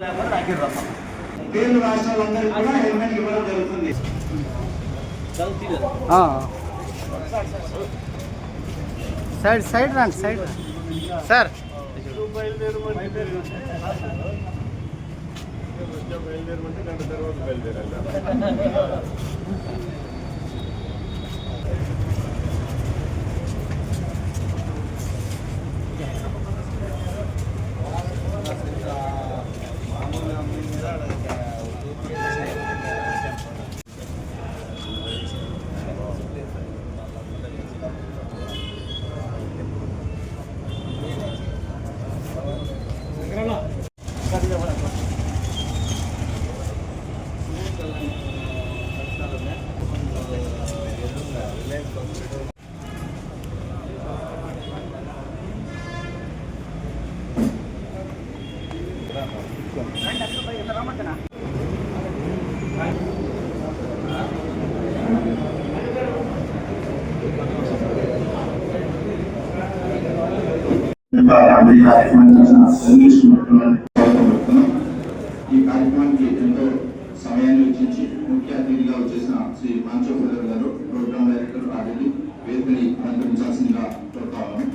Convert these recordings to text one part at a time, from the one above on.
పేర్లు రాష్ట్రాలందరికీ కూడా హెల్మెట్ ఇవ్వడం జరుగుతుంది. సైడ్ సైడ్ రండి సైడ్ సార్. బయలుదేరమంటే గంట తర్వాత బయలుదేరాలి. ఈ కార్యక్రమానికి ఎంతో సమయాన్ని వెచ్చించి ముఖ్య అతిథిగా వచ్చేసిన శ్రీ మాంచోపల్లి గారు, ప్రోగ్రామ్ డైరెక్టర్ ఆదిలి వేదికని అలంకరించాల్సిందిగా కోరుతా ఉన్నాను.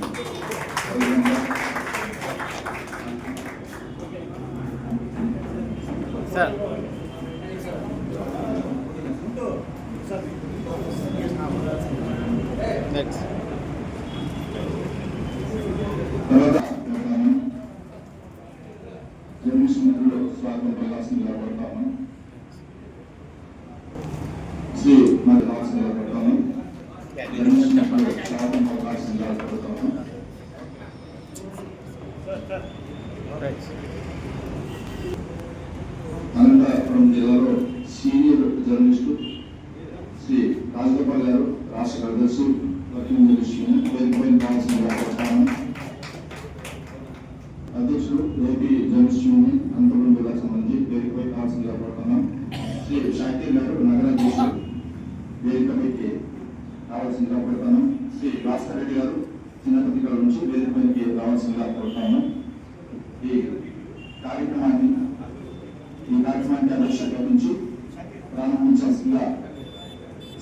జర్నలిస్టులు స్వాగతం పలకాల్సిందిగా కోరుతాము. శ్రీ మరి రావాల్సిందిగా కోరుతాము. జర్నలిస్టులు స్వాగతం పలకాల్సిందిగా కోరుతాము. అనంతపురం జిల్లాలో సీనియర్ జర్నలిస్టు శ్రీ రాజగోపాల్ గారు, రాష్ట్ర కార్యదర్శి వర్కింగ్ జర్నలిస్ట్ యూనియన్ కావాల్సిందిగా కోరుతాము. అధ్యక్షులు ఏపీ జర్నలిస్ట్ యూనియన్ అనంతపురం జిల్లాకు సంబంధించి వేదికపై కావాల్సిందిగా కోరుతున్నాం. శ్రీ షాకీర్ గారు, నగర అధ్యక్షులు వేదికపైకి రావాల్సిందిగా కోరుతున్నాం. శ్రీ భాస్కర్ రెడ్డి గారు, చిన్న పత్రికల నుంచి వేదికపైకి రావాల్సిందిగా కోరుతాము. ఈ కార్యక్రమాన్ని అధ్యక్షత నుంచి ప్రారంభించాల్సిందిగా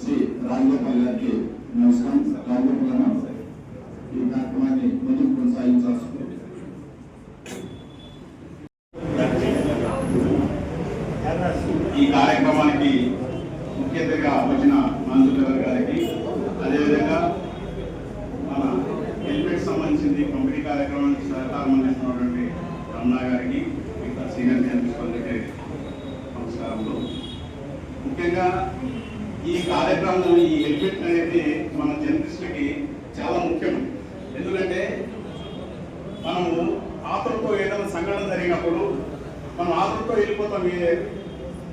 శ్రీ రాజగోపాల్ గారికి నమస్కారం. రాజగోపాల్ ఈ కార్యక్రమాన్ని ముందుకు కొనసాగించాల్సింది. ఈ కార్యక్రమానికి ముఖ్య అతిథిగా వచ్చిన మాంచోపల్లి గారికి, అదేవిధంగా మన హెల్మెట్ సంబంధించింది పంపిణీ కార్యక్రమానికి సహకారం అందిస్తున్నటువంటి రమణ గారికి, మిగతా సీనియర్ జర్నలిస్టులకి నమస్కారంలో. ముఖ్యంగా ఈ కార్యక్రమం, ఈ హెల్మెట్ అనేది మన జర్నలిస్టులకి చాలా ముఖ్యం. ఎందుకంటే మనము ఆతృతో ఏదైనా సంఘటన జరిగినప్పుడు మనం ఆతృతో వెళ్ళిపోతాం.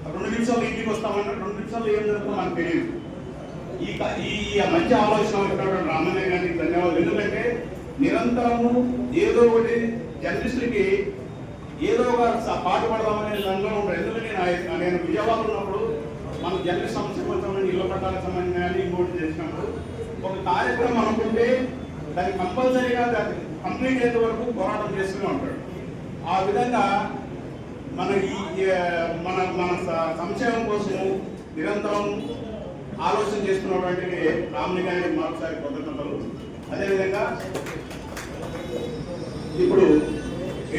2 నిమిషాలు ఇంటికి వస్తామన్నా 2 నిమిషాలు ఏం జరుగుతుందో మనకు తెలియదు. ఈ మంచి ఆలోచన వచ్చినటువంటి రామయ్య గారికి ధన్యవాదాలు. ఎందుకంటే నిరంతరము ఏదో ఒకటి జర్నలిస్టులకి ఏదో ఒక పాటు పడదామనే దానిలో ఉంటారు. ఎందుకంటే నేను విజయవాడలో ఉన్నప్పుడు మన జర్నలిస్ట్ సమస్య కోసం ఇళ్ల పట్టాలకు సంబంధించిన ఇంకోటి చేసినప్పుడు ఒక కార్యక్రమం అనుకుంటే దాన్ని కంపల్సరీగా కంప్లీట్ అయ్యే వరకు పోరాటం చేస్తూనే ఉంటాడు. ఆ విధంగా మన సంక్షేమం కోసం నిరంతరం ఆలోచన చేస్తున్నటువంటి రామయ్య గారికి మరొకసారి కృతజ్ఞతలు. అదేవిధంగా ఇప్పుడు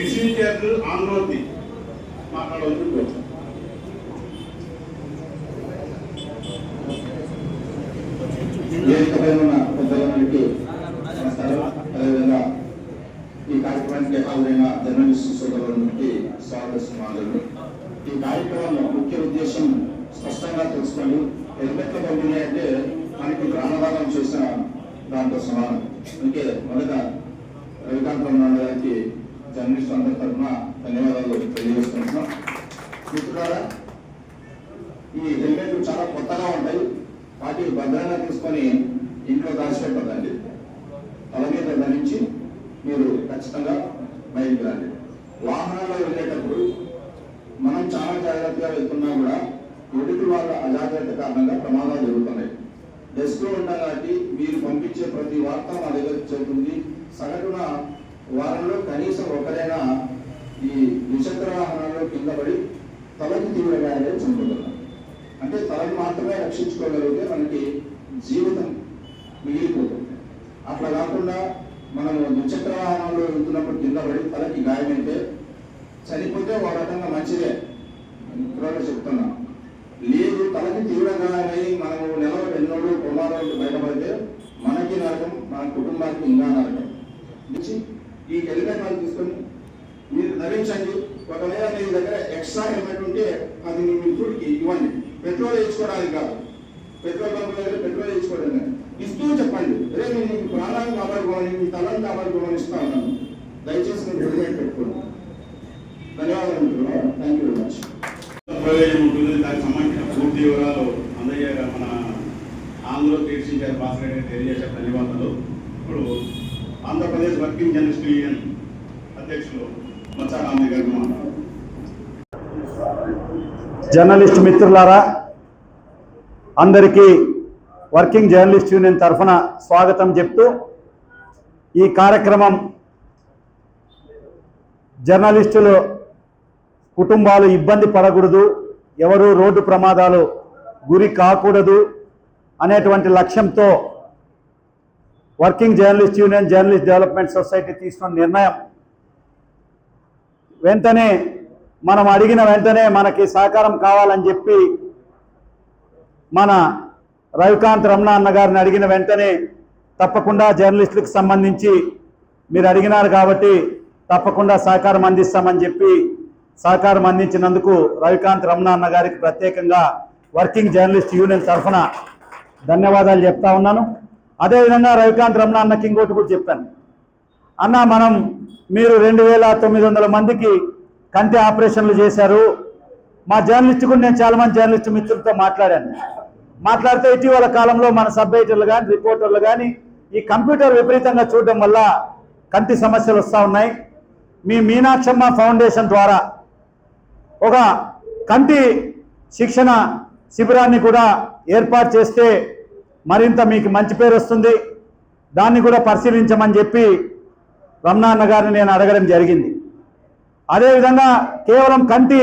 ఎడ్యుకేటర్ ఆంధ్రోతి మాట్లాడవచ్చు. అదేవిధంగా ఈ కార్యక్రమానికి హాజరైన జర్నలిస్ట్ సోదరులకి స్వాగతం. ఈ కార్యక్రమంలో ముఖ్య ఉద్దేశం స్పష్టంగా తెలుసుకోండి. హెల్మెట్ల పంపిణీ అంటే మనకి ప్రాణదానం చేసిన దాంతో సమానం. అందుకే మొదట రవికాంత్ రమణ గారికి జర్నలిస్ట్ అందరి తరఫున ధన్యవాదాలు తెలియజేస్తున్నాం. మిత్రులారా, ఈ హెల్మెట్లు చాలా కొత్తగా ఉంటాయి. వాటిని భద్రంగా తీసుకొని ఇంట్లో దాచిపెట్టదండి. తల మీద ధరించి మీరు ఖచ్చితంగా బయటికి రండి. వాహనాల్లో వెళ్ళేటప్పుడు మనం చాలా జాగ్రత్తగా వెళ్తున్నా కూడా ఎదుటి వాళ్ళ అజాగ్రత్త కారణంగా ప్రమాదాలు జరుగుతున్నాయి. డెస్క్లో ఉంటాం కాబట్టి మీరు పంపించే ప్రతి వార్త మా దగ్గరికి చేరుతుంది. సగటున వారంలో కనీసం ఒకరైనా ఈ ద్విచక్ర వాహనాల్లో కింద తలకి తీవ్రంగా అనేది చనిపోతున్నాం. అంటే తలని మాత్రమే రక్షించుకోగలిగితే మనకి జీవితం మిగిలిపోతుంది. అట్లా కాకుండా మనం ద్విచక్ర వాహనంలో వెళ్తున్నప్పుడు కింద పడి తలకి గాయమైతే చనిపోతే ఒక రకంగా మంచిదే ఇక్కడ చెప్తున్నా. లేదు తలకి తీవ్రంగా గాయమై మనము నెలలో ఎన్నోడు ప్రమాదాలు బయటపడితే మనకి నరకం, మన కుటుంబానికి ఇంకా నరకం. ఈ హెల్మెట్ వాళ్ళు తీసుకొని మీరు ధరించండి. ఒకవేళ మీ దగ్గర ఎక్స్ట్రా హెల్మెట్ ఉంటే అది మీ మిత్రుడికి ఇవ్వండి. పెట్రోల్ వేసుకోవడానికి కాదు, పెట్రోల్ బంక్ దగ్గర పెట్రోల్ వేసుకోవడానికి ఇస్తూ చెప్పండి, అరే నేను మీకు ప్రాణాన్ని కాపాడుకోవాలి, మీ తలని కాపాడుకోవాలని ఇస్తా ఉన్నాను, దయచేసి మీరు హెల్మెట్ పెట్టుకోండి. ధన్యవాదాలు. Thank you very much. ప్రయోజనం ఉంటుంది. దానికి సంబంధించిన పూర్తి వివరాలు అందయ్య మన ఆంధ్రలో తీర్చించారు భాస్కర్ గారికి తెలియజేసే ధన్యవాదాలు. ఇప్పుడు ఆంధ్రప్రదేశ్ వర్కింగ్ జర్నలిస్ట్ యూనియన్ అధ్యక్షులు మచ్చారామయ్య గారు మాట్లాడారు. జర్నలిస్ట్ మిత్రులారా, అందరికీ వర్కింగ్ జర్నలిస్ట్ యూనియన్ తరఫున స్వాగతం చెప్తూ, ఈ కార్యక్రమం జర్నలిస్టులు కుటుంబాలు ఇబ్బంది పడకూడదు, ఎవరు రోడ్డు ప్రమాదాలు గురి కాకూడదు అనేటువంటి లక్ష్యంతో working journalist union journalist development society తీసుకున్న నిర్ణయం. వెంటనే మనం అడిగిన వెంటనే మనకి సహకారం కావాలని చెప్పి మన రవికాంత్ రమణ అన్న గారిని అడిగిన వెంటనే తప్పకుండా జర్నలిస్టులకు సంబంధించి మీరు అడిగినారు కాబట్టి తప్పకుండా సహకారం అందిస్తామని చెప్పి సహకారం అందించినందుకు రవికాంత్ రమణ అన్న గారికి ప్రత్యేకంగా వర్కింగ్ జర్నలిస్ట్ యూనియన్ తరఫున ధన్యవాదాలు చెప్తా ఉన్నాను. అదేవిధంగా రవికాంత్ రమణ అన్నకి ఇంకోటి కూడా చెప్పాను. అన్న, మనం మీరు 2900 మందికి కంటి ఆపరేషన్లు చేశారు. మా జర్నలిస్టు కూడా నేను చాలామంది జర్నలిస్టు మిత్రులతో మాట్లాడితే ఇటీవల కాలంలో మన సబ్ ఎడిటర్లు కానీ రిపోర్టర్లు కానీ ఈ కంప్యూటర్ విపరీతంగా చూడడం వల్ల కంటి సమస్యలు వస్తూ ఉన్నాయి. మీ మీనాక్షమ్మ ఫౌండేషన్ ద్వారా ఒక కంటి శిక్షణ శిబిరాన్ని కూడా ఏర్పాటు చేస్తే మరింత మీకు మంచి పేరు వస్తుంది. దాన్ని కూడా పరిశీలించమని చెప్పి రమణ అన్న గారిని నేను అడగడం జరిగింది. అదేవిధంగా కేవలం కంటి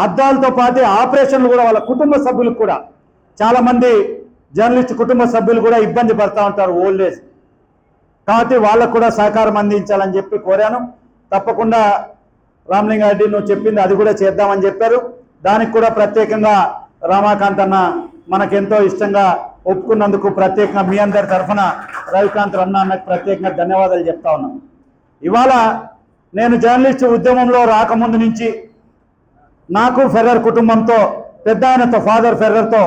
అద్దాలతో పాటు ఆపరేషన్లు కూడా వాళ్ళ కుటుంబ సభ్యులకు కూడా చాలామంది జర్నలిస్ట్ కుటుంబ సభ్యులు కూడా ఇబ్బంది పడుతూ ఉంటారు ఓల్డ్ ఏజ్, కాబట్టి వాళ్ళకు కూడా సహకారం అందించాలని చెప్పి కోరాను. తప్పకుండా రామలింగారెడ్డి నువ్వు చెప్పింది అది కూడా చేద్దామని చెప్పారు. దానికి కూడా ప్రత్యేకంగా రామాకాంత్ అన్న మనకెంతో ఇష్టంగా ఒప్పుకున్నందుకు ప్రత్యేకంగా మీ అందరి తరఫున రవికాంత్ రమణ అన్నకు ప్రత్యేకంగా ధన్యవాదాలు చెప్తా ఉన్నాను. ఇవాళ నేను జర్నలిస్టు ఉద్యమంలో రాకముందు నుంచి నాకు ఫెర్రర్ కుటుంబంతో, పెద్ద ఆయనతో, ఫాదర్ ఫెర్రర్తో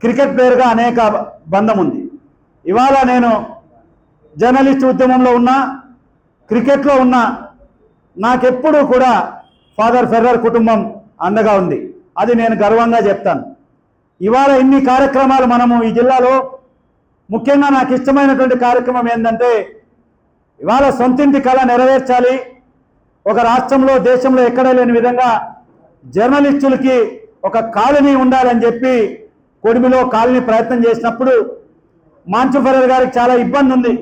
క్రికెట్ ప్లేయర్గా అనేక బంధం ఉంది. ఇవాళ నేను జర్నలిస్టు ఉద్యమంలో ఉన్నా, క్రికెట్లో ఉన్నా, నాకెప్పుడు కూడా ఫాదర్ ఫెర్రర్ కుటుంబం అండగా ఉంది. అది నేను గర్వంగా చెప్తాను. ఇవాళ ఇన్ని కార్యక్రమాలు మనము ఈ జిల్లాలో, ముఖ్యంగా నాకు ఇష్టమైనటువంటి కార్యక్రమం ఏంటంటే ఇవాళ సొంతింటి కళ నెరవేర్చాలి. ఒక రాష్ట్రంలో, దేశంలో ఎక్కడా లేని విధంగా జర్నలిస్టులకి ఒక కాలనీ ఉండాలని చెప్పి కొడిమిలో కాలనీ ప్రయత్నం చేసినప్పుడు మాంచు ఫెర్రర్ గారికి చాలా ఇబ్బంది ఉంది.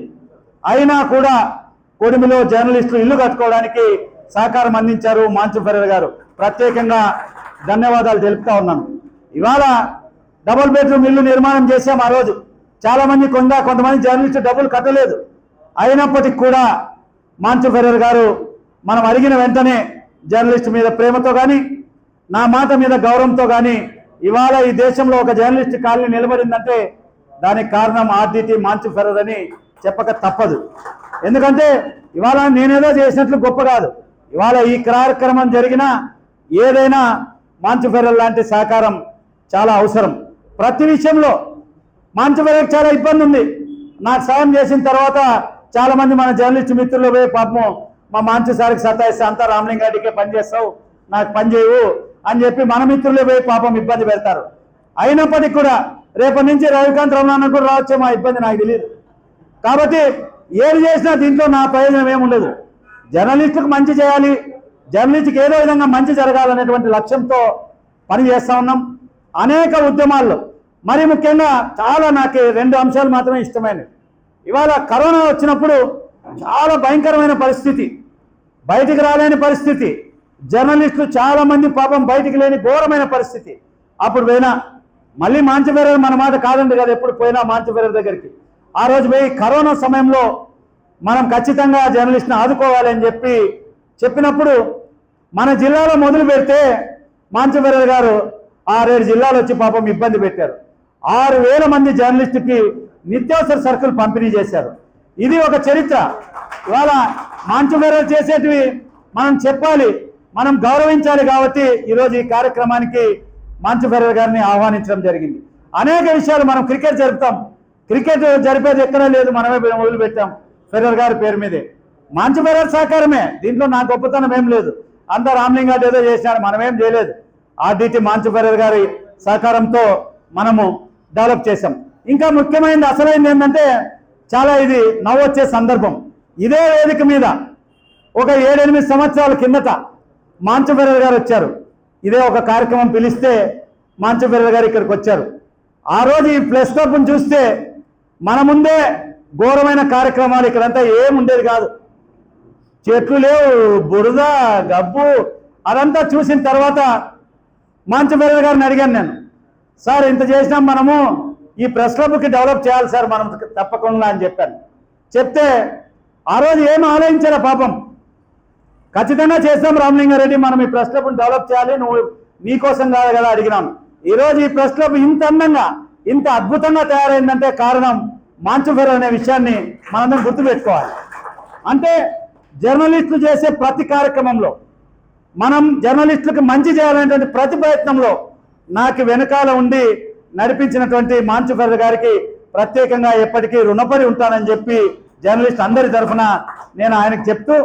అయినా కూడా కొడిమిలో జర్నలిస్టులు ఇల్లు కట్టుకోవడానికి సహకారం అందించారు మాంచు ఫెర్రర్ గారు. ప్రత్యేకంగా ధన్యవాదాలు తెలుపుతా ఉన్నాను. ఇవాళ డబుల్ బెడ్రూమ్ ఇల్లు నిర్మాణం చేశాం. ఆ రోజు చాలామంది కొంతమంది జర్నలిస్టు డబ్బులు కట్టలేదు. అయినప్పటికీ కూడా మాంచు ఫెర్రర్ గారు మనం అడిగిన వెంటనే జర్నలిస్టు మీద ప్రేమతో కానీ, నా మాట మీద గౌరవంతో కానీ ఇవాళ ఈ దేశంలో ఒక జర్నలిస్ట్ కాలనీ నిలబడిందంటే దానికి కారణం ఆర్డిటి మాంచు ఫెర్రర్ అని చెప్పక తప్పదు. ఎందుకంటే ఇవాళ నేనేదో చేసినట్లు గొప్ప కాదు. ఇవాళ ఈ కార్యక్రమం జరిగినా ఏదైనా మాంచు ఫెర్రర్ లాంటి సహకారం చాలా అవసరం. ప్రతి విషయంలో మాంచు ఫెర్రర్కి చాలా ఇబ్బంది ఉంది. నాకు సాయం చేసిన తర్వాత చాలామంది మన జర్నలిస్ట్ మిత్రులు పోయి పాపం మా మాంచు సార్కి సతాయిస్తే అంతా రామలింగారెడ్డికే పని చేస్తావు, నాకు పని చేయవు అని చెప్పి మన మిత్రులే పోయి పాపం ఇబ్బంది పెడతారు. అయినప్పటికీ కూడా రేపటి నుంచి రవికాంత్ రమణ కూడా రావచ్చే, మా ఇబ్బంది నాకు తెలియదు. కాబట్టి ఏది చేసినా దీంట్లో నా ప్రయోజనం ఏముండదు. జర్నలిస్టులకు మంచి చేయాలి, జర్నలిస్టుకి ఏదో విధంగా మంచి జరగాలనేటువంటి లక్ష్యంతో పని చేస్తూ ఉన్నాం. అనేక ఉద్యమాల్లో మరి ముఖ్యంగా చాలా నాకు 2 అంశాలు మాత్రమే ఇష్టమైనవి. ఇవాళ కరోనా వచ్చినప్పుడు చాలా భయంకరమైన పరిస్థితి, బయటికి రాలేని పరిస్థితి, జర్నలిస్టులు చాలా మంది పాపం బయటికి లేని ఘోరమైన పరిస్థితి. అప్పుడు పోయినా మళ్ళీ మాంచవెర్ర మన మాట కాదండి కదా, ఎప్పుడు పోయినా మాంచవెర్ర దగ్గరికి ఆ రోజు పోయి కరోనా సమయంలో మనం ఖచ్చితంగా జర్నలిస్ట్ని ఆదుకోవాలి అని చెప్పినప్పుడు మన జిల్లాలో మొదలు పెడితే మాంచవెర్ర గారు 6-7 జిల్లాలు వచ్చి పాపం ఇబ్బంది పెట్టారు. 6,000 మంది జర్నలిస్టుకి నిత్యావసర సరుకులు పంపిణీ చేశారు. ఇది ఒక చరిత్ర. ఇవాళ మాంచవెర్ర చేసేటివి మనం చెప్పాలి, మనం గౌరవించాలి. కాబట్టి ఈరోజు ఈ కార్యక్రమానికి మాంచవెర్ర గారిని ఆహ్వానించడం జరిగింది. అనేక విషయాలు మనం క్రికెట్ జరుపుతాం, క్రికెట్ జరిపేది ఎక్కడా లేదు, మనమే మొదలుపెట్టాం ఫెర్రర్ గారి పేరు మీదే. మాంచవెర్ర సహకారమే, దీంట్లో నా గొప్పతనం ఏం లేదు. అంతా రామ్లింగ్ ఏదో చేశాడు, మనమేం చేయలేదు. ఆర్డిటి మాంచవెర్ర గారి సహకారంతో మనము డెవలప్ చేశాం. ఇంకా ముఖ్యమైనది అసలైంది ఏంటంటే చాలా ఇది నవ్వొచ్చే సందర్భం. ఇదే వేదిక మీద ఒక 7-8 సంవత్సరాల కిందట మాంచవెర్ర గారు వచ్చారు. ఇదే ఒక కార్యక్రమం పిలిస్తే మాంచవెర్ర గారు ఇక్కడికి వచ్చారు. ఆ రోజు ఈ ప్లస్ క్లబ్ను చూస్తే మన ముందే ఘోరమైన కార్యక్రమాలు, ఇక్కడంతా ఏముండేది కాదు, చెట్లు లేవు, బురద గబ్బు, అదంతా చూసిన తర్వాత మాంచవెర్ర గారిని అడిగాను నేను, సార్ ఇంత చేసినాం, మనము ఈ ప్రెస్ క్లబ్కి డెవలప్ చేయాలి సార్ మనం తప్పకుండా అని చెప్పాను. చెప్తే ఆ రోజు ఏం ఆలోచించారా పాపం, ఖచ్చితంగా చేస్తాం రామలింగారెడ్డి, మనం ఈ ప్రెస్ క్లబ్ని డెవలప్ చేయాలి, నువ్వు నీకోసం కాదు కదా అడిగినాను. ఈరోజు ఈ ప్రెస్ క్లబ్ ఇంత అందంగా ఇంత అద్భుతంగా తయారైందంటే కారణం మాంచవెర్ర అనే విషయాన్ని మనందరం గుర్తుపెట్టుకోవాలి. అంటే జర్నలిస్టులు చేసే ప్రతి కార్యక్రమంలో, మనం జర్నలిస్టులకు మంచి చేయాలనేటువంటి ప్రతి ప్రయత్నంలో నాకు వెనకాల ఉండి నడిపించినటువంటి మాంచవెర్ర గారికి ప్రత్యేకంగా ఎప్పటికీ రుణపడి ఉంటానని చెప్పి జర్నలిస్ట్ అందరి తరఫున నేను ఆయనకు చెప్తూ,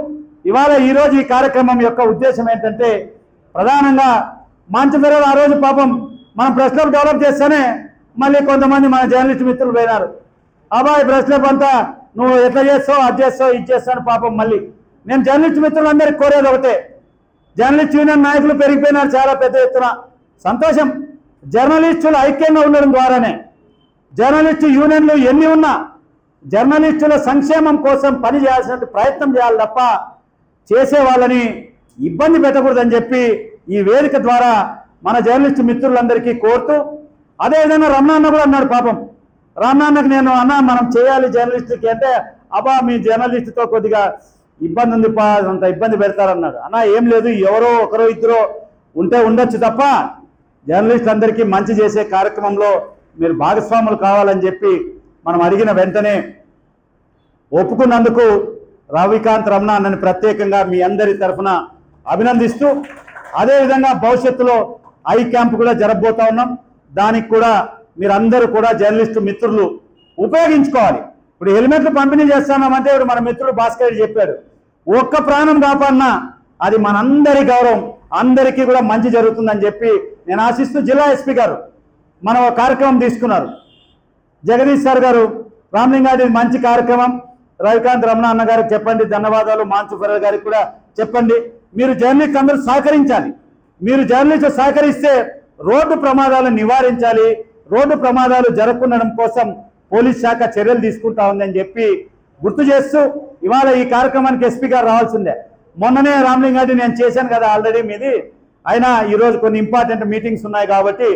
ఇవాళ ఈరోజు ఈ కార్యక్రమం యొక్క ఉద్దేశం ఏంటంటే ప్రధానంగా మాంచవెర్ర ఆ రోజు పాపం మనం ప్రెస్ క్లబ్ డెవలప్ చేస్తేనే మళ్ళీ కొంతమంది మన జర్నలిస్ట్ మిత్రులు పోయినారు, అబ్బాయి ప్రెస్ క్లబ్ అంతా నువ్వు ఎట్లా చేస్తావు, అది చేస్తావు, ఇది చేస్తాను. పాపం మళ్ళీ నేను జర్నలిస్ట్ మిత్రులందరికీ కోరేది ఒకటే, జర్నలిస్ట్ యూనియన్ నాయకులు పెరిగిపోయినారు చాలా పెద్ద ఎత్తున, సంతోషం. జర్నలిస్టులు ఐక్యంగా ఉండడం ద్వారానే, జర్నలిస్టు యూనియన్లు ఎన్ని ఉన్నా జర్నలిస్టుల సంక్షేమం కోసం పని చేయాల్సిన ప్రయత్నం చేయాలి తప్ప చేసే వాళ్ళని ఇబ్బంది పెట్టకూడదని చెప్పి ఈ వేదిక ద్వారా మన జర్నలిస్టు మిత్రులందరికీ కోరుతూ, అదేవిధంగా రమణాన్న కూడా అన్నాడు పాపం, రమణాన్నకు నేను అన్నా మనం చేయాలి జర్నలిస్టుకి అంటే, అబ్బా మీ జర్నలిస్టుతో కొద్దిగా ఇబ్బంది ఉంది పా, అంత ఇబ్బంది పెడతారన్నాడు. అన్నా ఏం లేదు, ఎవరో ఒకరో ఇద్దరో ఉంటే ఉండొచ్చు తప్ప జర్నలిస్టులందరికీ మంచి చేసే కార్యక్రమంలో మీరు భాగస్వాములు కావాలని చెప్పి మనం అడిగిన వెంటనే ఒప్పుకున్నందుకు రవికాంత్ రమణ అన్నని ప్రత్యేకంగా మీ అందరి తరఫున అభినందిస్తూ, అదేవిధంగా భవిష్యత్తులో ఐ క్యాంప్ కూడా జరగబోతా ఉన్నాం, దానికి కూడా మీరందరూ కూడా జర్నలిస్టు మిత్రులు ఉపయోగించుకోవాలి. ఇప్పుడు హెల్మెట్లు పంపిణీ చేస్తున్నామంటే ఇప్పుడు మన మిత్రుడు భాస్కర్ చెప్పాడు, ఒక్క ప్రాణం కాపాడినా అది మనందరి గౌరవం, అందరికీ కూడా మంచి జరుగుతుందని చెప్పి నేను ఆశిస్తూ, జిల్లా ఎస్పీ గారు మన ఒక కార్యక్రమం తీసుకున్నారు, జగదీష్ సార్ గారు, రామలింగారెడ్డి మంచి కార్యక్రమం, రవికాంత్ రమణ అన్న గారికి చెప్పండి, ధన్యవాదాలు, మాంచవెర్ర గారికి కూడా చెప్పండి. మీరు జర్నలిస్ట్ అందరూ సహకరించాలి, మీరు జర్నలిస్టు సహకరిస్తే రోడ్డు ప్రమాదాలను నివారించాలి, రోడ్డు ప్రమాదాలు జరగకుండడం కోసం పోలీస్ శాఖ చర్యలు తీసుకుంటా ఉందని చెప్పి గుర్తు చేస్తూ, ఇవాళ ఈ కార్యక్రమానికి ఎస్పీ గారు రావాల్సిందే. మొన్ననే రామలింగారెడ్డి నేను చేశాను కదా ఆల్రెడీ మీది, అయినా ఈరోజు కొన్ని ఇంపార్టెంట్ మీటింగ్స్ ఉన్నాయి కాబట్టి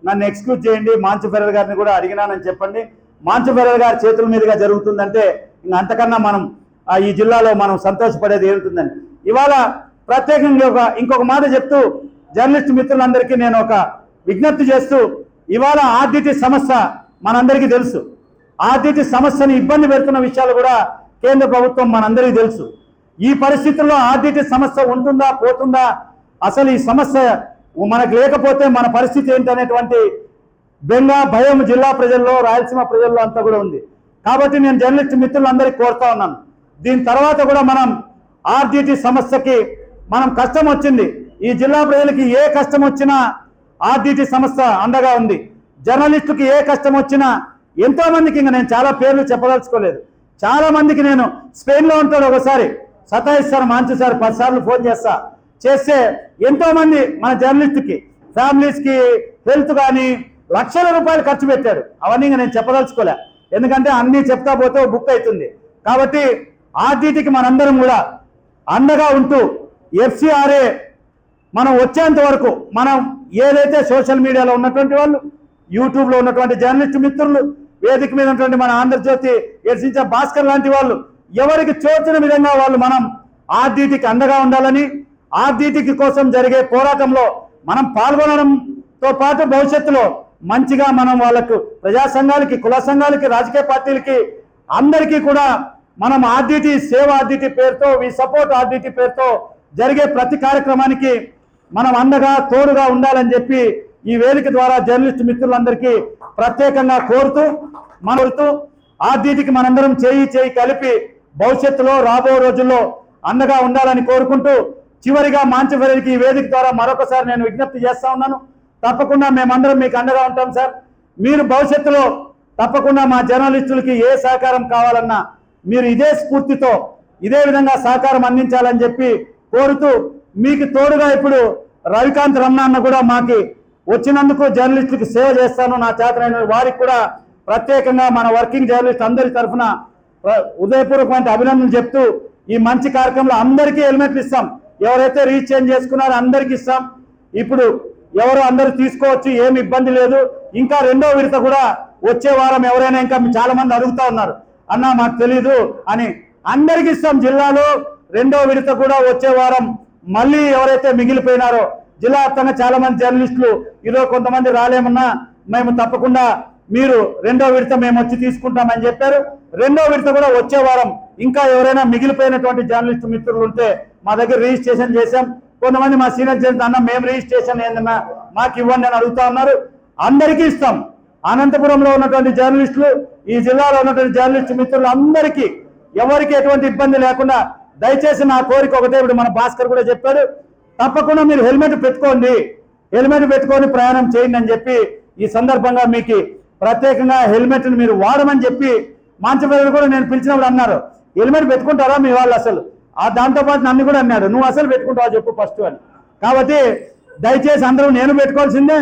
నన్ను ఎక్స్క్యూజ్ చేయండి, మాంచవెర్ర గారిని కూడా అడిగినానని చెప్పండి. మాంచవెర్ర గారి చేతుల మీదుగా జరుగుతుందంటే ఇంకా అంతకన్నా మనం ఈ జిల్లాలో మనం సంతోషపడేది ఏముంటుందని ఇవాళ ప్రత్యేకంగా ఇంకొక మాట చెప్తూ, జర్నలిస్ట్ మిత్రులందరికీ నేను ఒక విజ్ఞప్తి చేస్తూ, ఇవాళ ఆర్డిటి సమస్య మనందరికీ తెలుసు, ఆర్డిటి సమస్యని ఇబ్బంది పెడుతున్న విషయాలు కూడా కేంద్ర ప్రభుత్వం మనందరికీ తెలుసు. ఈ పరిస్థితుల్లో ఆర్డిటి సమస్య ఉంటుందా పోతుందా, అసలు ఈ సమస్య మనకు లేకపోతే మన పరిస్థితి ఏంటనేటువంటి బెంగ భయం జిల్లా ప్రజల్లో, రాయలసీమ ప్రజల్లో అంతా కూడా ఉంది. కాబట్టి నేను జర్నలిస్ట్ మిత్రులందరికీ కోరుతా ఉన్నాను, దీని తర్వాత కూడా మనం ఆర్డిటి సమస్యకి మనం కష్టం వచ్చింది, ఈ జిల్లా ప్రజలకి ఏ కష్టం వచ్చినా ఆర్డిటి సమస్య అండగా ఉంది. జర్నలిస్టుకి ఏ కష్టం వచ్చినా ఎంతో మందికి, ఇంకా నేను చాలా పేర్లు చెప్పదలుచుకోలేదు, చాలా మందికి నేను స్పెయిన్లో ఉంటాడు, ఒకసారి సతాయిస్తారు మాంచు సార్ 10 సార్లు ఫోన్ చేస్తే ఎంతో మంది మన జర్నలిస్ట్కి ఫ్యామిలీస్కి హెల్త్ కానీ లక్షల రూపాయలు ఖర్చు పెట్టాడు. అవన్నీ ఇంకా నేను చెప్పదలుచుకోలే, ఎందుకంటే అన్నీ చెప్తా పోతే బుక్ అవుతుంది. కాబట్టి ఆర్డిటికి మనందరం కూడా అండగా ఉంటూ FCRA మనం వచ్చేంత వరకు మనం ఏదైతే సోషల్ మీడియాలో ఉన్నటువంటి వాళ్ళు, యూట్యూబ్లో ఉన్నటువంటి జర్నలిస్టు మిత్రులు, వేదిక మీద ఉన్నటువంటి మన ఆంధ్రజ్యోతి ఎడ్సించే భాస్కర్ లాంటి వాళ్ళు, ఎవరికి తోచిన విధంగా వాళ్ళు మనం ఆర్డీటీకి అండగా ఉండాలని, ఆర్డీటీకి కోసం జరిగే పోరాటంలో మనం పాల్గొనడంతో పాటు భవిష్యత్తులో మంచిగా మనం వాళ్ళకు ప్రజా సంఘాలకి, కుల సంఘాలకి, రాజకీయ పార్టీలకి అందరికీ కూడా మనం ఆర్డీటీ సేవ్ ఆర్డీటీ పేరుతో, వి సపోర్ట్ ఆర్డీటీ పేరుతో జరిగే ప్రతి కార్యక్రమానికి మనం అండగా తోడుగా ఉండాలని చెప్పి ఈ వేదిక ద్వారా జర్నలిస్ట్ మిత్రులందరికీ ప్రత్యేకంగా కోరుతూ ఆర్డీటీకి మనందరం చేయి కలిపి భవిష్యత్తులో రాబో రోజుల్లో అండగా ఉండాలని కోరుకుంటూ చివరిగా మాంచవెర్రికి ఈ వేదిక ద్వారా మరొకసారి నేను విజ్ఞప్తి చేస్తా ఉన్నాను. తప్పకుండా మేమందరం మీకు అండగా ఉంటాం సార్. మీరు భవిష్యత్తులో తప్పకుండా మా జర్నలిస్టులకి ఏ సహకారం కావాలన్నా మీరు ఇదే స్ఫూర్తితో ఇదే విధంగా సహకారం అందించాలని చెప్పి కోరుతూ, మీకు తోడుగా ఇప్పుడు రవికాంత్ రమణ అన్న కూడా మాకి వచ్చినందుకు జర్నలిస్టులకు సేవ చేస్తాను, నా చేతనైన వారికి కూడా ప్రత్యేకంగా మన వర్కింగ్ జర్నలిస్ట్ అందరి తరఫున ఉదయపూర్వకమైన అభినందనలు చెప్తూ, ఈ మంచి కార్యక్రమంలో అందరికీ హెల్మెట్లు ఇస్తాం. ఎవరైతే రీఛేంజ్ చేసుకున్నారో అందరికీ ఇస్తాం. ఇప్పుడు ఎవరు అందరూ తీసుకోవచ్చు, ఏమి ఇబ్బంది లేదు. ఇంకా రెండో విడత కూడా వచ్చే వారం ఎవరైనా, ఇంకా చాలా మంది అడుగుతా ఉన్నారు అన్న మాకు తెలీదు అని, అందరికి ఇస్తాం. జిల్లాలో రెండో విడత కూడా వచ్చే వారం మళ్ళీ ఎవరైతే మిగిలిపోయినారో జిల్లా వ్యాప్తంగా చాలా మంది జర్నలిస్టులు ఈరోజు కొంతమంది రాలేమన్నా మేము తప్పకుండా మీరు రెండో విడత మేము వచ్చి తీసుకుంటామని చెప్పారు. రెండో విడత కూడా వచ్చే వారం ఇంకా ఎవరైనా మిగిలిపోయినటువంటి జర్నలిస్టు మిత్రులు ఉంటే మా దగ్గర రిజిస్ట్రేషన్ చేశాం. కొంతమంది మా సీనియర్ జర్నలిస్ట్ అన్న మేము రిజిస్ట్రేషన్ ఏందన్నా మాకు ఇవ్వండి అని అడుగుతా ఉన్నారు. అందరికీ ఇస్తాం. అనంతపురంలో ఉన్నటువంటి జర్నలిస్టులు, ఈ జిల్లాలో ఉన్నటువంటి జర్నలిస్టు మిత్రులు అందరికీ ఎవరికి ఎటువంటి ఇబ్బంది లేకుండా దయచేసి నా కోరిక ఒకటే, ఇప్పుడు మన భాస్కర్ కూడా చెప్పాడు, తప్పకుండా మీరు హెల్మెట్ పెట్టుకోండి, హెల్మెట్ పెట్టుకొని ప్రయాణం చేయండి అని చెప్పి ఈ సందర్భంగా మీకు ప్రత్యేకంగా హెల్మెట్ని మీరు వాడమని చెప్పి మాంచవెర్రి కూడా నేను పిలిచినప్పుడు అన్నారు, హెల్మెట్ పెట్టుకుంటారా మీ వాళ్ళు అసలు, దాంతోపాటు నన్ను కూడా అన్నాడు, నువ్వు అసలు పెట్టుకుంటావా చెప్పు ఫస్ట్ అని. కాబట్టి దయచేసి అందరూ నేను పెట్టుకోవాల్సిందే,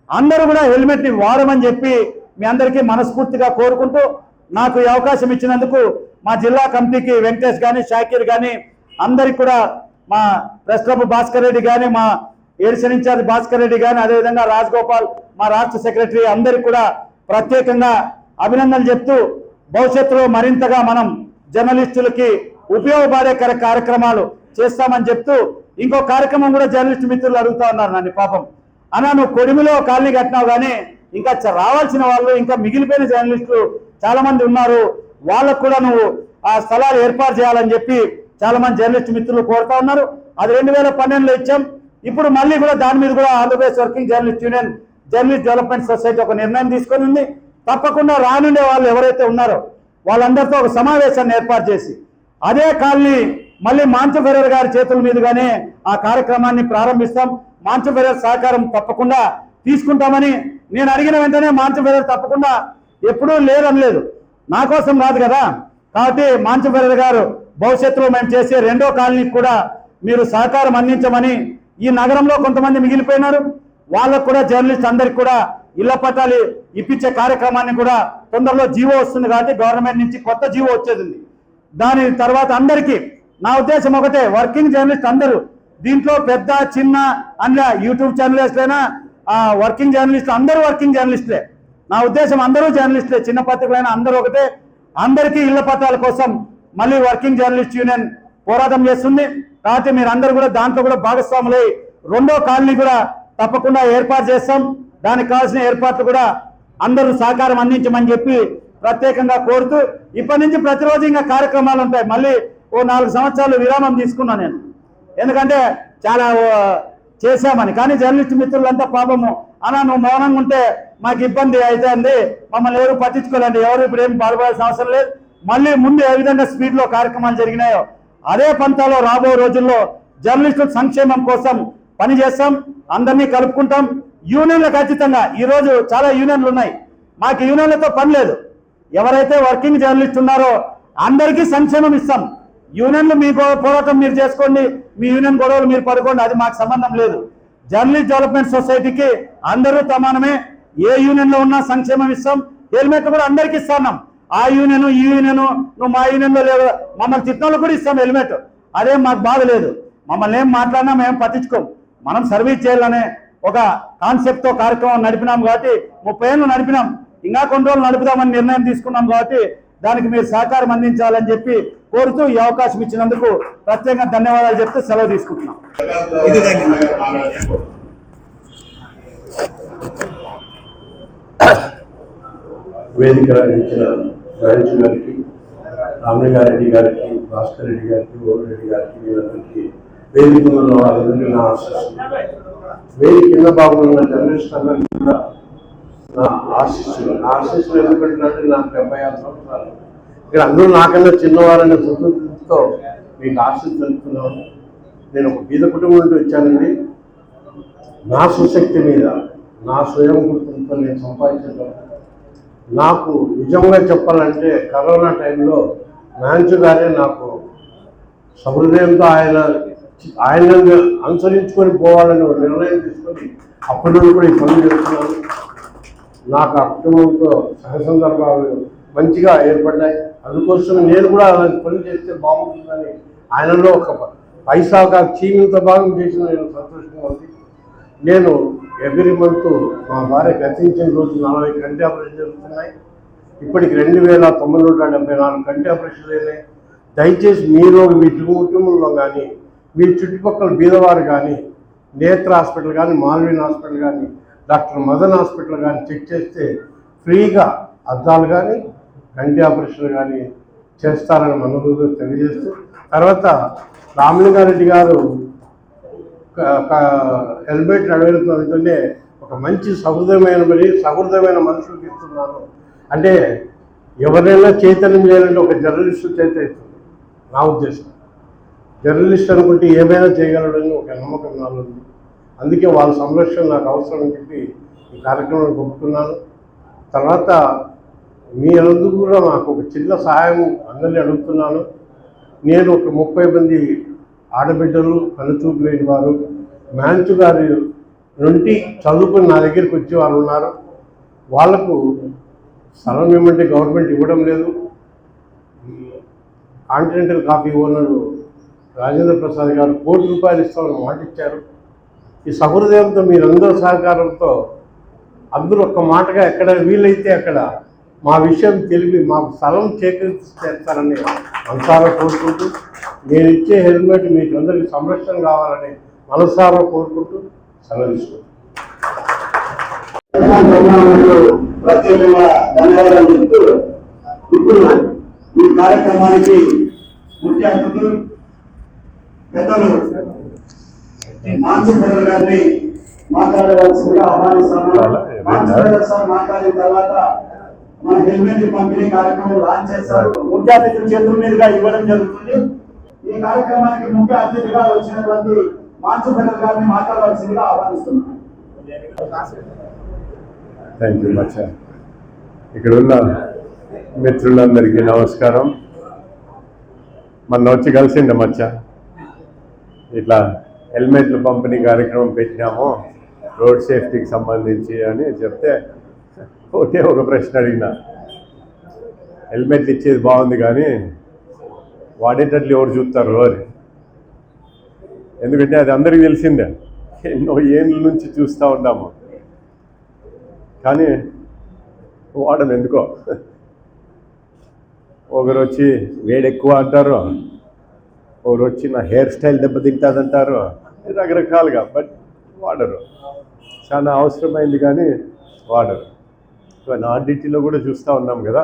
అందరూ కూడా హెల్మెట్ని వాడమని చెప్పి మీ అందరికీ మనస్ఫూర్తిగా కోరుకుంటూ, నాకు ఈ అవకాశం ఇచ్చినందుకు మా జిల్లా కమిటీకి వెంకటేష్ కానీ, షాకీర్ కానీ, అందరికి కూడా మా ప్రెస్ క్లబ్ భాస్కర్ రెడ్డి కానీ, మా ఎడిషన్ ఇన్ఛార్జ్ భాస్కర్ రెడ్డి కానీ, అదేవిధంగా రాజగోపాల్ మా రాష్ట్ర సెక్రటరీ అందరికి కూడా ప్రత్యేకంగా అభినందనలు చెప్తూ, భవిష్యత్తులో మరింతగా మనం జర్నలిస్టులకి ఉపయోగపడే కార్యక్రమాలు చేస్తామని చెప్తూ, ఇంకో కార్యక్రమం కూడా జర్నలిస్టు మిత్రులు అడుగుతా ఉన్నారు నన్ను, పాపం అన్నా నువ్వు కొడిమిలో కాలనీ కట్టినావు కానీ ఇంకా రావాల్సిన వాళ్ళు, ఇంకా మిగిలిపోయిన జర్నలిస్టులు చాలా మంది ఉన్నారు, వాళ్ళకు కూడా నువ్వు ఆ స్థలాలు ఏర్పాటు చేయాలని చెప్పి చాలా మంది జర్నలిస్ట్ మిత్రులు కోరుతా ఉన్నారు. అది 2012లో ఇచ్చాం. ఇప్పుడు మళ్ళీ కూడా దాని మీద కూడా Andhra Pradesh working journalist union journalist development society ఒక నిర్ణయం తీసుకొని ఉంది. తప్పకుండా రానుండే వాళ్ళు ఎవరైతే ఉన్నారో వాళ్ళందరితో ఒక సమావేశాన్ని ఏర్పాటు చేసి అదే కాలనీ మళ్ళీ మాంచవెర్రి గారి చేతుల మీదుగానే ఆ కార్యక్రమాన్ని ప్రారంభిస్తాం. మాంచవెర్రి సహకారం తప్పకుండా తీసుకుంటామని నేను అడిగిన వెంటనే మాంచవెర్రి తప్పకుండా ఎప్పుడూ లేదనలేదు, నా కోసం రాదు కదా. కాబట్టి మాంచవెర్రి గారు భవిష్యత్తులో మేము చేసే రెండో కాలనీకి కూడా మీరు సహకారం అందించమని, ఈ నగరంలో కొంతమంది మిగిలిపోయినారు వాళ్ళకు కూడా జర్నలిస్ట్ అందరికి కూడా ఇళ్ల పట్టాలు ఇప్పించే కార్యక్రమాన్ని కూడా తొందరలో జీవో వస్తుంది కాబట్టి గవర్నమెంట్ నుంచి కొత్త జీవో వచ్చేది. దాని తర్వాత అందరికీ నా ఉద్దేశం ఒకటే, వర్కింగ్ జర్నలిస్ట్ అందరూ దీంట్లో పెద్ద చిన్న అన్న యూట్యూబ్ జర్నలిస్టులైనా వర్కింగ్ జర్నలిస్ట్ అందరూ వర్కింగ్ జర్నలిస్టులే. నా ఉద్దేశం అందరూ జర్నలిస్టులే, చిన్న పత్రికలైనా అందరూ ఒకటే. అందరికీ ఇళ్ల పట్టాల కోసం మళ్ళీ వర్కింగ్ జర్నలిస్ట్ యూనియన్ పోరాటం చేస్తుంది. కాబట్టి మీరు అందరూ కూడా దాంట్లో కూడా భాగస్వాములై రెండో కాలనీ కూడా తప్పకుండా ఏర్పాటు చేస్తాం. దానికి కావాల్సిన ఏర్పాట్లు కూడా అందరూ సహకారం అందించమని చెప్పి ప్రత్యేకంగా కోరుతూ, ఇప్పటి నుంచి ప్రతిరోజు ఇంకా కార్యక్రమాలు ఉంటాయి. మళ్ళీ ఓ 4 సంవత్సరాలు విరామం తీసుకున్నాను నేను, ఎందుకంటే చాలా చేశామని. కానీ జర్నలిస్ట్ మిత్రులంతా పాపము అన్నా నువ్వు మౌనంగా ఉంటే మాకు ఇబ్బంది అవుతుంది, మమ్మల్ని ఎవరు పట్టించుకోలేండి, ఎవరు ఇప్పుడు ఏం బాధపడాల్సిన అవసరం లేదు. మళ్ళీ ముందు ఏ విధంగా స్పీడ్లో కార్యక్రమాలు జరిగినాయో అదే పంతాలో రాబో రోజుల్లో జర్నలిస్టుల సంక్షేమం కోసం పని చేస్తాం, అందరినీ కలుపుకుంటాం. యూనియన్లు ఖచ్చితంగా ఈరోజు చాలా యూనియన్లు ఉన్నాయి, మాకు యూనియన్లతో పని లేదు. ఎవరైతే వర్కింగ్ జర్నలిస్ట్ ఉన్నారో అందరికీ సంక్షేమం ఇస్తాం. యూనియన్లు మీ పోరాటం మీరు చేసుకోండి, మీ యూనియన్ గొడవలు మీరు పడుకోండి, అది మాకు సంబంధం లేదు. జర్నలిస్ట్ డెవలప్మెంట్ సొసైటీకి అందరూ సమానమే, ఏ యూనియన్లో ఉన్నా సంక్షేమం ఇస్తాం. హెల్మెట్ కూడా అందరికీ ఇస్తున్నాం. ఆ యూనియన్ ఈ యూనియన్ నువ్వు మా యూనియన్లో లేదు, మమ్మల్ని తిట్టిన కూడా ఇస్తాం హెల్మెట్, అదేం మాకు బాధ లేదు. మమ్మల్ని ఏం మాట్లాడినా మేము పట్టించుకోం. మనం సర్వీస్ చేయాలనే ఒక కాన్సెప్ట్తో కార్యక్రమం నడిపినాం కాబట్టి 30 ఏళ్ళు నడిపినాం, ఇంకా కొన్ని రోజులు నడుపుదామని నిర్ణయం తీసుకున్నాం కాబట్టి దానికి మీరు సహకారం అందించాలని చెప్పి కోరుతూ ఈ అవకాశం ఇచ్చినందుకు ప్రత్యేకంగా ధన్యవాదాలు చెప్తూ సెలవు తీసుకుంటున్నాం. వేదిక ఇచ్చిన రాజు గారికి, రామలింగారెడ్డి గారికి, భాస్కర్ రెడ్డి గారికి, ఓరెడ్డి గారికి, వీళ్ళందరికీ వేదిక ఉన్న వాళ్ళందరికీ నా ఆశీస్సులు. వేదిక కింద భాగంలో జర్నలిస్ట్ అందరికీ కూడా నా ఆశీస్సులు ఎందుకంటే నాకు 76 సంవత్సరాలు. ఇక్కడ అందరూ నాకన్నా చిన్నవారనే సంతృప్తితో మీకు ఆశీస్సు తెలుపుతున్నాను. నేను ఒక బీద కుటుంబం నుండి వచ్చానండి. నా సుశక్తి మీద, నా స్వయం గుర్తింపుతో నేను సంపాదించడం. నాకు నిజంగా చెప్పాలంటే కరోనా టైంలో మ్యాన్సు గారే నాకు సహృదయంతో ఆయనను అనుసరించుకొని పోవాలని ఒక నిర్ణయం తీసుకొని అప్పటి నుండి కూడా ఈ పనులు చేస్తున్నాను. నాకు ఆ కుటుంబంతో సహసందర్భాలు మంచిగా ఏర్పడ్డాయి. అందుకోసం నేను కూడా అలాంటి పనులు చేస్తే బాగుంటుందని ఆయనలో ఒక పైసాగా చీమింత భాగం చేసిన నేను సంతోషంగా ఉంది. నేను ఎవ్రీ మంత్ మా భార్య గతించిన రోజు 40 కంటి ఆపరేషన్ జరుగుతున్నాయి. ఇప్పటికి 2974 కంటి ఆపరేషన్లు అయినాయి. దయచేసి మీరు మీ కుటుంబంలో కానీ మీ చుట్టుపక్కల బీదవారు కానీ నేత్ర హాస్పిటల్ కానీ, మాల్విన్ హాస్పిటల్ కానీ, డాక్టర్ మదన్ హాస్పిటల్ కానీ చెక్ చేస్తే ఫ్రీగా అద్దాలు కానీ కంటి ఆపరేషన్లు కానీ చేస్తారని మనకు తెలియజేస్తూ, తర్వాత రామలింగారెడ్డి గారు హెల్మెట్ అడగలుగుతుంటే ఒక మంచి సహృదయమైన మనుషులకు ఇస్తున్నాను. అంటే ఎవరైనా చైతన్యం చేయాలంటే ఒక జర్నలిస్టు చైతన్యం నా ఉద్దేశం. జర్నలిస్ట్ అనుకుంటే ఏమైనా చేయగలడని ఒక నమ్మకం నాలో ఉంది. అందుకే వాళ్ళ సంరక్షణ నాకు అవసరం అని చెప్పి ఈ కార్యక్రమాన్ని ఒప్పుకున్నాను. తర్వాత మీ అందరూ కూడా నాకు ఒక చిన్న సహాయం అందరినీ అడుగుతున్నాను. నేను ఒక 30 మంది ఆడబిడ్డలు, కనుచూపు లేని వారు, మ్యాన్సు గారి నుండి చదువుకుని నా దగ్గరికి వచ్చే వారు ఉన్నారు. వాళ్లకు స్థలం ఏమంటే గవర్నమెంట్ ఇవ్వడం లేదు. Continental coffee owner Rajendra Prasad గారు ₹1 కోటి ఇస్తామని మాట ఇచ్చారు. ఈ సహృదయంతో మీరందరూ సహకారంతో అందరూ ఒక్క మాటగా ఎక్కడ వీలైతే అక్కడ మా విషయం తెలిపి మాకు స్థలం చేస్తారని మనసారా కోరుకుంటూ, నేను ఇచ్చే హెల్మెట్ మీకు అందరికీ సంరక్షణ కావాలని మనసారా కోరుకుంటూ సెలవిస్తున్నాను. ప్రత్యేకంగా ధన్యవాదాలు చెప్తూ ఇప్పుడు ఈ కార్యక్రమానికి ముఖ్య అతిథులు పెద్దలు మాన్సు గారిని మాట్లాడవలసిందిగా ఆహ్వానిస్తున్నాను. మాన్సు సార్ మాట్లాడిన తర్వాత మన హెల్మెట్ పంపిణీ కార్యక్రమం లాంచ్ చేస్తారు. ముఖ్య అతిథుల చేతుల మీదుగా ఇవ్వడం జరుగుతుంది. ఈ కార్యక్రమానికి ముఖ్య అతిథిగా వచ్చినటువంటి మాన్సు గారిని మాట్లాడవలసిందిగా ఆహ్వానిస్తున్నాను. Thank you much. ఇక్కడ ఉన్న మిత్రులందరికీ నమస్కారం. మొన్న వచ్చి కలిసిండే మచ్చ, ఇట్లా హెల్మెట్లు పంపిణీ కార్యక్రమం పెట్టినాము రోడ్ సేఫ్టీకి సంబంధించి అని చెప్తే ఒకే ఒక ప్రశ్న అడిగిన, హెల్మెట్లు ఇచ్చేది బాగుంది కానీ వాడేటట్లు ఎవరు చూస్తారు అని. ఎందుకంటే అది అందరికీ తెలిసిందే, ఎన్నో ఏళ్ళ నుంచి చూస్తూ ఉన్నాము కానీ వాడను ఎందుకో. ఒకరు వచ్చి వేడెక్కువ అంటారు, ఒకరు వచ్చి నా హెయిర్ స్టైల్ దెబ్బతింటుందంటారు, రకరకాలుగా. బట్ వాడరు, చాలా అవసరమైంది కానీ వాడరు. ఇవన్నీ ఆర్డిటీలో కూడా చూస్తూ ఉన్నాం కదా,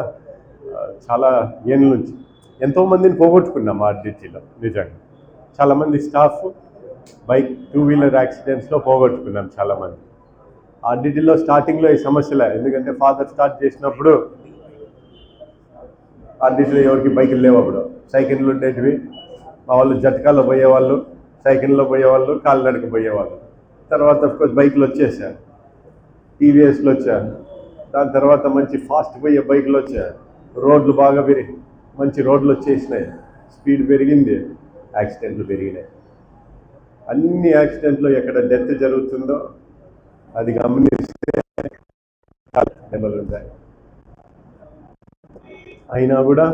చాలా ఏళ్ళ నుంచి ఎంతోమందిని పోగొట్టుకున్నాం ఆర్డిటీలో. నిజంగా చాలామంది స్టాఫ్ బైక్ 2 వీలర్ యాక్సిడెంట్స్లో పోగొట్టుకున్నాం చాలామంది. ఆర్డిటీలో స్టార్టింగ్లో ఈ సమస్యలే, ఎందుకంటే ఫాదర్ స్టార్ట్ చేసినప్పుడు ఆర్డిటీలో ఎవరికి బైకులు లేవు. అప్పుడు సైకిళ్ళు ఉండేటివి. మా వాళ్ళు జట్కాలో పోయేవాళ్ళు, సైకిల్లో పోయేవాళ్ళు, కాలినడక పోయేవాళ్ళు. తర్వాత అఫ్కోర్స్ బైకులు వచ్చేసారు, టీవీఎస్లు వచ్చారు. దాని తర్వాత మంచి ఫాస్ట్ పోయే బైకులు వచ్చాయి. రోడ్లు బాగా మంచి రోడ్లు వచ్చేసినాయి, స్పీడ్ పెరిగింది, యాక్సిడెంట్లు పెరిగినాయి. అన్ని యాక్సిడెంట్లు ఎక్కడ డెత్ జరుగుతుందో అది గమనిస్తే దెబ్బలు ఉంటాయి. అయినా కూడా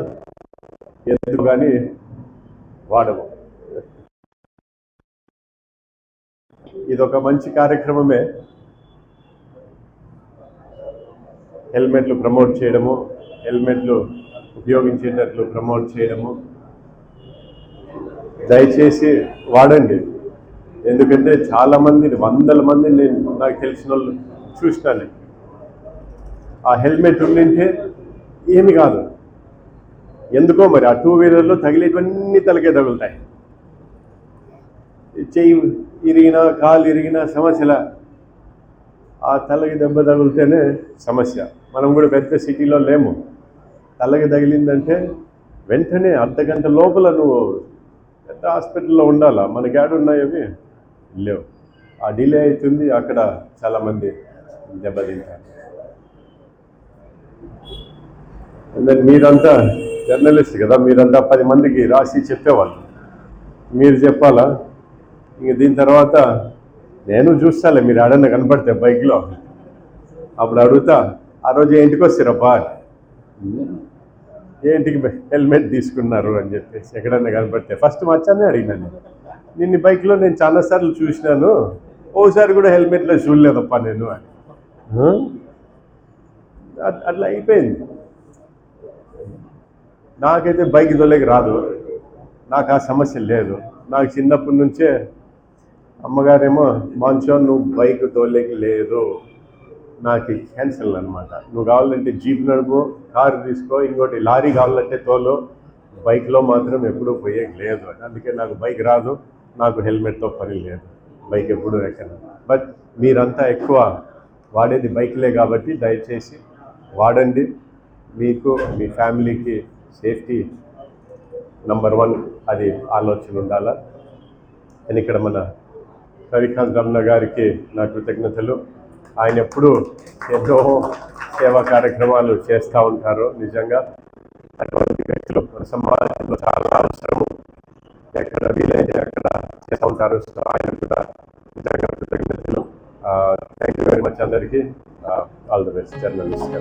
ఎందుకు కానీ వాడము. ఇదొక మంచి కార్యక్రమమే. హెల్మెట్లు ప్రమోట్ చేయడము, హెల్మెట్లు ఉపయోగించేటట్లు ప్రమోట్ చేయడము. దయచేసి వాడండి. ఎందుకంటే చాలామంది, వందల మంది నేను నాకు తెలిసిన వాళ్ళు చూసినాను. ఆ హెల్మెట్ ఉండింటే ఏమి కాదు. ఎందుకో మరి ఆ 2 వీలర్లో తగిలేటివన్నీ తలకే తగులుతాయి. చెయ్యి ఇరిగినా, కాలు ఇరిగినా సమస్యల. ఆ తలకి దెబ్బ తగిలితేనే సమస్య. మనం కూడా పెద్ద సిటీలో లేము. తలకి తగిలిందంటే వెంటనే అర్ధగంట లోపల నువ్వు పెద్ద హాస్పిటల్లో ఉండాలా. మనకి ఏడున్నాయి అవి లేవు. ఆ డిలే అవుతుంది, అక్కడ చాలామంది దెబ్బతింటారు. మీరంతా జర్నలిస్ట్ కదా, మీరంతా 10 మందికి రాసి చెప్పేవాళ్ళు. మీరు చెప్పాలా? ఇంక దీని తర్వాత నేను చూస్తాలే, మీరు ఆడన్నా కనపడితే బైక్లో అప్పుడు అడుగుతా, ఆ రోజు ఇంటికి వస్తారప్పా, ఏంటికి హెల్మెట్ తీసుకున్నారు అని చెప్పేసి ఎక్కడన్నా కనపడితే ఫస్ట్ మచ్చానే అడిగినాను. నిన్ను బైక్లో నేను చాలాసార్లు చూసినాను, ఓసారి కూడా హెల్మెట్లో చూడలేదప్పా నేను అని. అట్లా అయిపోయింది. నాకైతే బైక్ తోలేకి రాదు, నాకు ఆ సమస్య లేదు. నాకు చిన్నప్పటి నుంచే అమ్మగారేమో, మాన్షో నువ్వు బైక్ తోలేకి లేదు, నాకు క్యాన్సిల్ అనమాట. నువ్వు కావాలంటే జీప్ నడుపు, కారు తీసుకో, ఇంకోటి లారీ కావాలంటే తోలు, బైక్లో మాత్రం ఎప్పుడూ పోయేకి లేదు. అందుకే నాకు బైక్ రాదు, నాకు హెల్మెట్తో పని లేదు, బైక్ ఎప్పుడూ ఎక్కను. బట్ మీరంతా ఎక్కువ వాడేది బైక్లే కాబట్టి దయచేసి వాడండి. మీకు మీ ఫ్యామిలీకి సేఫ్టీ నంబర్ 1 అది ఆలోచన ఉండాలా. నేను ఇక్కడ మన రవికాంత్ రమణ గారికి నా కృతజ్ఞతలు. ఆయన ఎప్పుడూ ఎన్నో సేవా కార్యక్రమాలు చేస్తూ ఉంటారు. నిజంగా అటువంటి వ్యక్తులు మన సమాజంలో చాలా అవసరము. ఎక్కడ వీలైతే అక్కడ చేస్తూ ఉంటారు. సో ఆయన కూడా నిజంగా కృతజ్ఞతలు. థ్యాంక్ యూ వెరీ మచ్ అందరికీ. All the best journalist.